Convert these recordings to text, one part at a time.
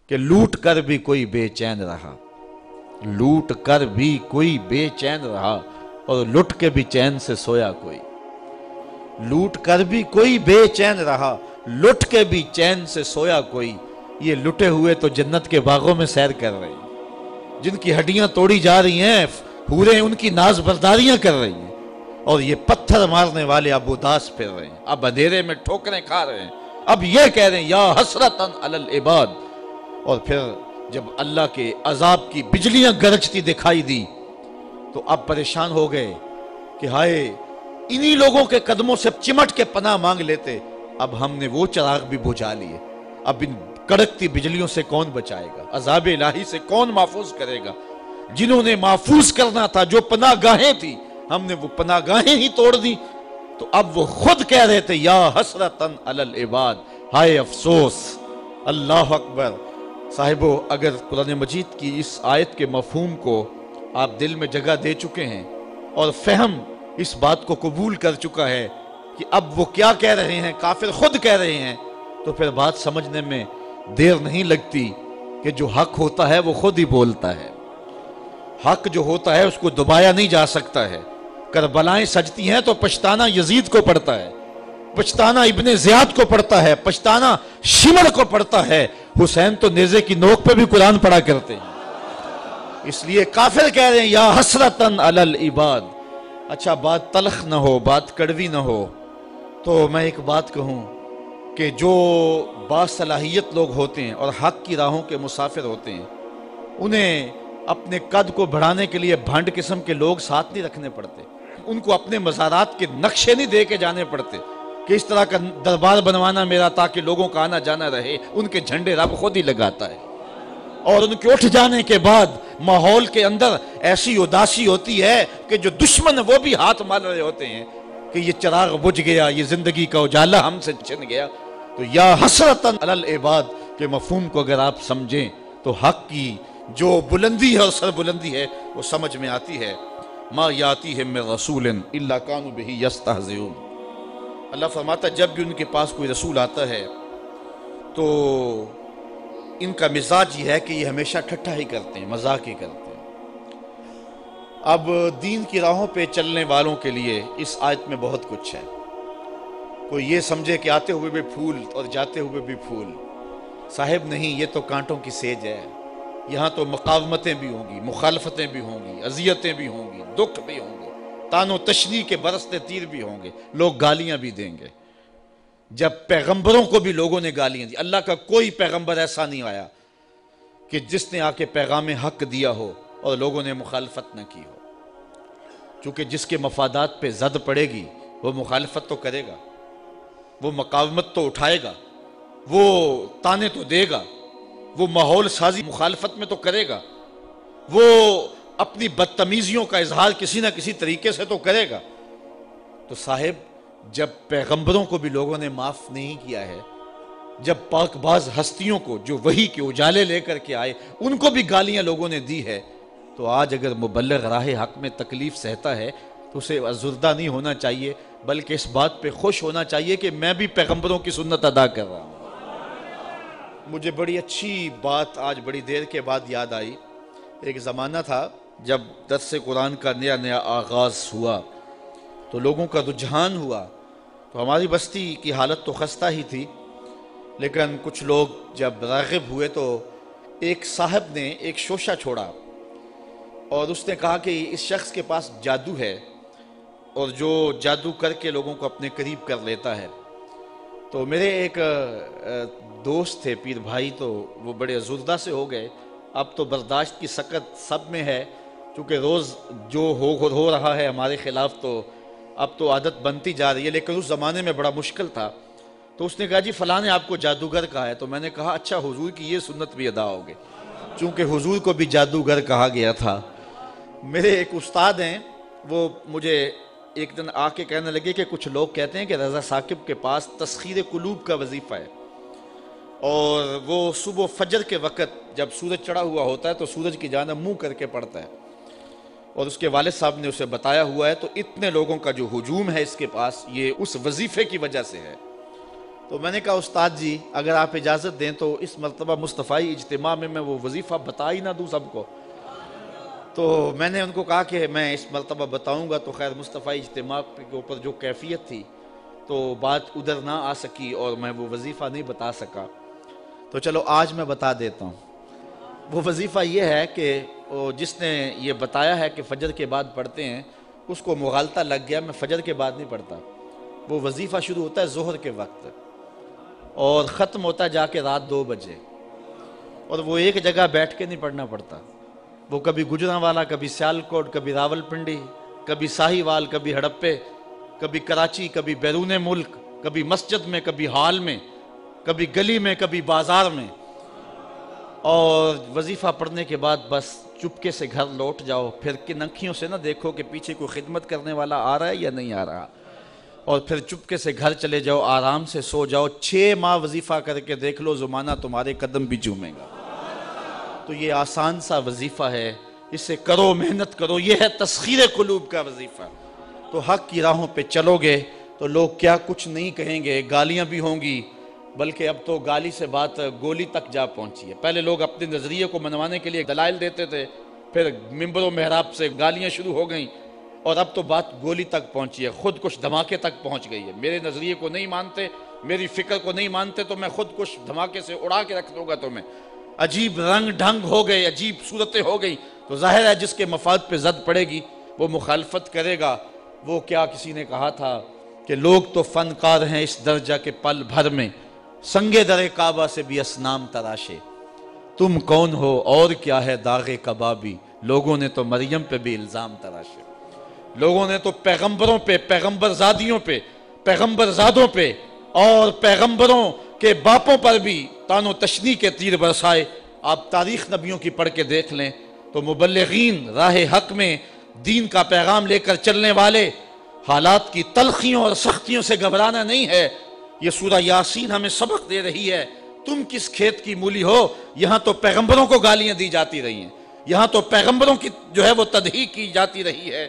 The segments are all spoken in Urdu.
کہ لوٹ کر بھی کوئی بے چین رہا، لوٹ کر بھی کوئی بے چین رہا اور لٹ کے بھی چین سے سویا کوئی، لوٹ کر بھی کوئی بے چین رہا لٹ کے بھی چین سے سویا کوئی۔ یہ لٹے ہوئے تو جنت کے باغوں میں سیر کر رہے ہیں، جن کی ہڈیاں توڑی جا رہی ہیں حوریں ان کی ناز برداریاں کر رہی ہیں، اور یہ پتھر مارنے والے اب اداس پھر رہے ہیں، اب اندھیرے میں ٹھوکریں کھا رہے ہیں، اب یہ کہہ رہے ہیں یا حسرتاً علی العباد۔ اور پھر جب اللہ کے عذاب کی بجلیاں گرجتی دکھائی دی تو اب پریشان ہو گئے کہ ہائے انہی لوگوں کے قدموں سے چمٹ کے پناہ مانگ لیتے، اب ہم نے وہ چراغ بھی بجھا لیے، اب ان کڑکتی بجلیوں سے کون بچائے گا، عذاب الہی سے کون محفوظ کرے گا؟ جنہوں نے محفوظ کرنا تھا، جو پناہ گاہیں تھی، ہم نے وہ پناہ گاہیں ہی توڑ دی۔ تو اب وہ خود کہہ رہے تھے یا حسرتاً علی العباد، ہائے افسوس۔ اللہ اکبر۔ صاحبو، اگر قرآن مجید کی اس آیت کے مفہوم کو آپ دل میں جگہ دے چکے ہیں اور فہم اس بات کو قبول کر چکا ہے کہ اب وہ کیا کہہ رہے ہیں، کافر خود کہہ رہے ہیں، تو پھر بات سمجھنے میں دیر نہیں لگتی کہ جو حق ہوتا ہے وہ خود ہی بولتا ہے۔ حق جو ہوتا ہے اس کو دبایا نہیں جا سکتا ہے۔ کربلائیں سجتی ہیں تو پچھتانا یزید کو پڑتا ہے، پچھتانا ابن زیاد کو پڑتا ہے، پچھتانا شمر کو پڑتا ہے۔ حسین تو نیزے کی نوک پہ بھی قرآن پڑھا کرتے ہیں۔ اس لیے کافر کہہ رہے ہیں یا حسرتاً علی العباد۔ اچھا، بات تلخ نہ ہو، بات کڑوی نہ ہو تو میں ایک بات کہوں کہ جو باصلاحیت لوگ ہوتے ہیں اور حق کی راہوں کے مسافر ہوتے ہیں، انہیں اپنے قد کو بڑھانے کے لیے بھانڈ قسم کے لوگ ساتھ نہیں رکھنے پڑتے، ان کو اپنے مزارات کے نقشے نہیں دے کے جانے پڑتے کہ اس طرح کا دربار بنوانا میرا تاکہ لوگوں کا آنا جانا رہے۔ ان کے جھنڈے رب خود ہی لگاتا ہے، اور ان کے اٹھ جانے کے بعد ماحول کے اندر ایسی اداسی ہوتی ہے کہ جو دشمن وہ بھی ہاتھ مال رہے ہوتے ہیں کہ یہ چراغ بجھ گیا، یہ زندگی کا اجالا ہم سے چھن گیا۔ تو یا حسرتاً علی العباد کے مفہوم کو اگر آپ سمجھیں تو حق کی جو بلندی ہے اور سر بلندی ہے وہ سمجھ میں آتی ہے۔ ما یاتیہم من رسول الا کانوا بہ یستہزئون۔ اللہ فرماتا ہے جب بھی ان کے پاس کوئی رسول آتا ہے تو ان کا مزاج یہ ہے کہ یہ ہمیشہ ٹھٹھا ہی کرتے ہیں، مذاق ہی کرتے ہیں۔ اب دین کی راہوں پہ چلنے والوں کے لیے اس آیت میں بہت کچھ ہے۔ کوئی یہ سمجھے کہ آتے ہوئے بھی پھول اور جاتے ہوئے بھی پھول، صاحب نہیں، یہ تو کانٹوں کی سیج ہے۔ یہاں تو مقاومتیں بھی ہوں گی، مخالفتیں بھی ہوں گی، اذیتیں بھی ہوں گی، دکھ بھی ہوں گے، تان و تشنیع کے برستے تیر بھی ہوں گے، لوگ گالیاں بھی دیں گے۔ جب پیغمبروں کو بھی لوگوں نے گالیاں دی، اللہ کا کوئی پیغمبر ایسا نہیں آیا کہ جس نے آ کے پیغام حق دیا ہو اور لوگوں نے مخالفت نہ کی ہو، چونکہ جس کے مفادات پہ زد پڑے گی وہ مخالفت تو کرے گا، وہ مقاومت تو اٹھائے گا، وہ تانے تو دے گا، وہ ماحول سازی مخالفت میں تو کرے گا، وہ اپنی بدتمیزیوں کا اظہار کسی نہ کسی طریقے سے تو کرے گا۔ تو صاحب جب پیغمبروں کو بھی لوگوں نے معاف نہیں کیا ہے، جب پاک باز ہستیوں کو جو وحی کے اجالے لے کر کے آئے ان کو بھی گالیاں لوگوں نے دی ہے، تو آج اگر مبلغ راہ حق میں تکلیف سہتا ہے تو اسے ازردہ نہیں ہونا چاہیے، بلکہ اس بات پہ خوش ہونا چاہیے کہ میں بھی پیغمبروں کی سنت ادا کر رہا ہوں۔ مجھے بڑی اچھی بات آج بڑی دیر کے بعد یاد آئی۔ ایک زمانہ تھا جب درس قرآن کا نیا نیا آغاز ہوا تو لوگوں کا رجحان ہوا، تو ہماری بستی کی حالت تو خستہ ہی تھی، لیکن کچھ لوگ جب راغب ہوئے تو ایک صاحب نے ایک شوشہ چھوڑا اور اس نے کہا کہ اس شخص کے پاس جادو ہے اور جو جادو کر کے لوگوں کو اپنے قریب کر لیتا ہے۔ تو میرے ایک دوست تھے پیر بھائی، تو وہ بڑے ازردہ سے ہو گئے۔ اب تو برداشت کی سکت سب میں ہے، چونکہ روز جو ہو رہا ہے ہمارے خلاف تو اب تو عادت بنتی جا رہی ہے، لیکن اس زمانے میں بڑا مشکل تھا۔ تو اس نے کہا جی فلاں نے آپ کو جادوگر کہا ہے۔ تو میں نے کہا اچھا، حضور کی یہ سنت بھی ادا ہوگی، چونکہ حضور کو بھی جادوگر کہا گیا تھا۔ میرے ایک استاد ہیں، وہ مجھے ایک دن آ کے کہنے لگے کہ کچھ لوگ کہتے ہیں کہ رضا ثاقب کے پاس تسخیر قلوب کا وظیفہ ہے، اور وہ صبح فجر کے وقت جب سورج چڑھا ہوا ہوتا ہے تو سورج کی جانب منہ کر کے پڑھتا ہے، اور اس کے والد صاحب نے اسے بتایا ہوا ہے، تو اتنے لوگوں کا جو ہجوم ہے اس کے پاس یہ اس وظیفے کی وجہ سے ہے۔ تو میں نے کہا استاد جی اگر آپ اجازت دیں تو اس مرتبہ مصطفی اجتماع میں وہ وظیفہ بتا ہی نہ دوں سب کو. تو میں نے ان کو کہا کہ میں اس مرتبہ بتاؤں گا. تو خیر مصطفی اجتماع کے اوپر جو کیفیت تھی تو بات ادھر نہ آ سکی اور میں وہ وظیفہ نہیں بتا سکا. تو چلو آج میں بتا دیتا ہوں. وہ وظیفہ یہ ہے کہ جس نے یہ بتایا ہے کہ فجر کے بعد پڑھتے ہیں اس کو مغالطہ لگ گیا. میں فجر کے بعد نہیں پڑھتا. وہ وظیفہ شروع ہوتا ہے ظہر کے وقت اور ختم ہوتا ہے جا کے رات 2 بجے. اور وہ ایک جگہ بیٹھ کے نہیں پڑھنا پڑتا. وہ کبھی گجرانوالا، کبھی سیالکوٹ، کبھی راول پنڈی، کبھی ساہیوال، کبھی ہڑپے، کبھی کراچی، کبھی بیرون ملک، کبھی مسجد میں، کبھی ہال میں، کبھی گلی میں، کبھی بازار میں. اور وظیفہ پڑھنے کے بعد بس چپکے سے گھر لوٹ جاؤ. پھر کن انکھیوں سے نہ دیکھو کہ پیچھے کوئی خدمت کرنے والا آ رہا ہے یا نہیں آ رہا. اور پھر چپکے سے گھر چلے جاؤ، آرام سے سو جاؤ. 6 ماہ وظیفہ کر کے دیکھ لو، زمانہ تمہارے قدم بھی چومے گا. تو یہ آسان سا وظیفہ ہے، اسے کرو، محنت کرو. یہ ہے تسخیر قلوب کا وظیفہ. تو حق کی راہوں پہ چلو گے تو لوگ کیا کچھ نہیں کہیں گے. گالیاں بھی ہوں گی، بلکہ اب تو گالی سے بات گولی تک جا پہنچی ہے. پہلے لوگ اپنے نظریے کو منوانے کے لیے دلائل دیتے تھے، پھر ممبر و محراب سے گالیاں شروع ہو گئیں، اور اب تو بات گولی تک پہنچی ہے، خود کش دھماکے تک پہنچ گئی ہے. میرے نظریے کو نہیں مانتے، میری فکر کو نہیں مانتے تو میں خود کش دھماکے سے اڑا کے رکھ دوں گا تمہیں. عجیب رنگ ڈھنگ ہو گئے، عجیب صورتیں ہو گئی. تو ظاہر ہے جس کے مفاد پہ زد پڑے گی وہ مخالفت کرے گا. وہ کیا کسی نے کہا تھا کہ لوگ تو فنکار ہیں اس درجہ کے پل بھر میں، سنگے در کعبہ سے بھی اصنام تراشے. تم کون ہو اور کیا ہے داغ کبابی، لوگوں نے تو مریم پہ بھی الزام تراشے. لوگوں نے تو پیغمبروں پہ، پیغمبر زادیوں پہ، پیغمبر زادوں پہ اور پیغمبروں کے باپوں پر بھی تان و تشنیع کے تیر برسائے. آپ تاریخ نبیوں کی پڑھ کے دیکھ لیں تو مبلغین راہ حق میں دین کا پیغام لے کر چلنے والے، حالات کی تلخیوں اور سختیوں سے گھبرانا نہیں ہے. یہ سورہ یاسین ہمیں سبق دے رہی ہے. تم کس کھیت کی مولی ہو؟ یہاں تو پیغمبروں کو گالیاں دی جاتی رہی ہیں، یہاں تو پیغمبروں کی جو ہے وہ تضحیق کی جاتی رہی ہے.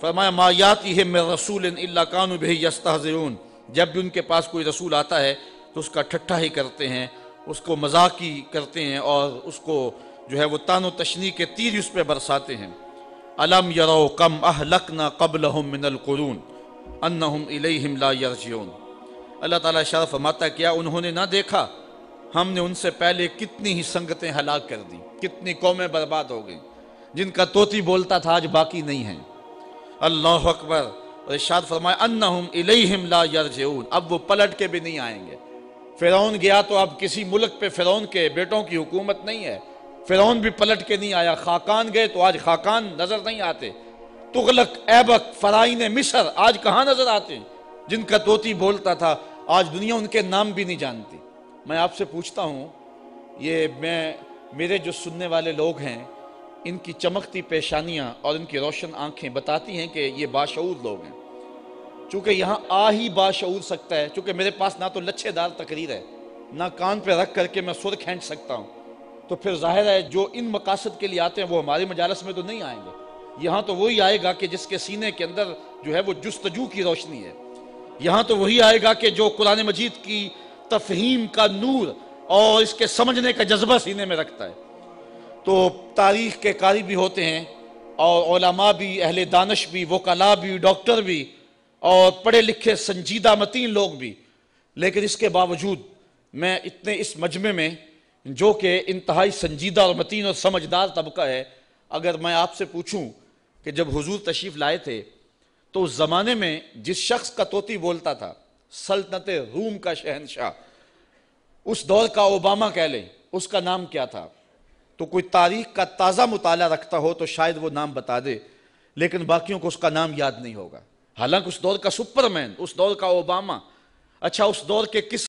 فرمایا ما یاتیہم من رسول الا کانوا بہ یستہزئون. جب بھی ان کے پاس کوئی رسول آتا ہے تو اس کا ٹھٹھا ہی کرتے ہیں، اس کو مذاق ہی کرتے ہیں اور اس کو جو ہے وہ تان و تشنیع کے تیر اس پہ برساتے ہیں. الم یروا کم اہلکنا قبلہم من القرون انہم الیہم لا یرجعون. اللہ تعالیٰ ارشاد فرماتا ہے کیا انہوں نے نہ دیکھا ہم نے ان سے پہلے کتنی ہی سنگتیں ہلاک کر دیں، کتنی قومیں برباد ہو گئیں. جن کا طوطی بولتا تھا آج باقی نہیں ہیں. اللہ اکبر. اور ارشاد فرمایا انہم الیہم لا یرجعون، اب وہ پلٹ کے بھی نہیں آئیں گے. فرعون گیا تو اب کسی ملک پہ فرعون کے بیٹوں کی حکومت نہیں ہے. فرعون بھی پلٹ کے نہیں آیا. خاقان گئے تو آج خاقان نظر نہیں آتے. تغلق، ایبک، فرعین مصر آج کہاں نظر آتے ہیں؟ جن کا طوطی بولتا تھا آج دنیا ان کے نام بھی نہیں جانتی. میں آپ سے پوچھتا ہوں، یہ میرے جو سننے والے لوگ ہیں ان کی چمکتی پیشانیاں اور ان کی روشن آنکھیں بتاتی ہیں کہ یہ باشعور لوگ ہیں. چونکہ یہاں آ ہی باشعور سکتا ہے، چونکہ میرے پاس نہ تو لچھے دار تقریر ہے، نہ کان پہ رکھ کر کے میں سر کھینچ سکتا ہوں. تو پھر ظاہر ہے جو ان مقاصد کے لیے آتے ہیں وہ ہماری مجالس میں تو نہیں آئیں گے. یہاں تو وہی آئے گا کہ جس کے سینے کے اندر جو ہے وہ جستجو کی روشنی ہے. یہاں تو وہی آئے گا کہ جو قرآن مجید کی تفہیم کا نور اور اس کے سمجھنے کا جذبہ سینے میں رکھتا ہے. تو تاریخ کے قاری بھی ہوتے ہیں اور علماء بھی، اہل دانش بھی، وکلاء بھی، ڈاکٹر بھی اور پڑھے لکھے سنجیدہ متین لوگ بھی. لیکن اس کے باوجود میں اتنے اس مجمع میں جو کہ انتہائی سنجیدہ اور متین اور سمجھدار طبقہ ہے، اگر میں آپ سے پوچھوں کہ جب حضور تشریف لائے تھے تو اس زمانے میں جس شخص کا طوطی بولتا تھا، سلطنت روم کا شہنشاہ، اس دور کا اوباما کہہ لیں، اس کا نام کیا تھا؟ تو کوئی تاریخ کا تازہ مطالعہ رکھتا ہو تو شاید وہ نام بتا دے، لیکن باقیوں کو اس کا نام یاد نہیں ہوگا. حالانکہ اس دور کا سپرمین، اس دور کا اوباما. اچھا اس دور کے کس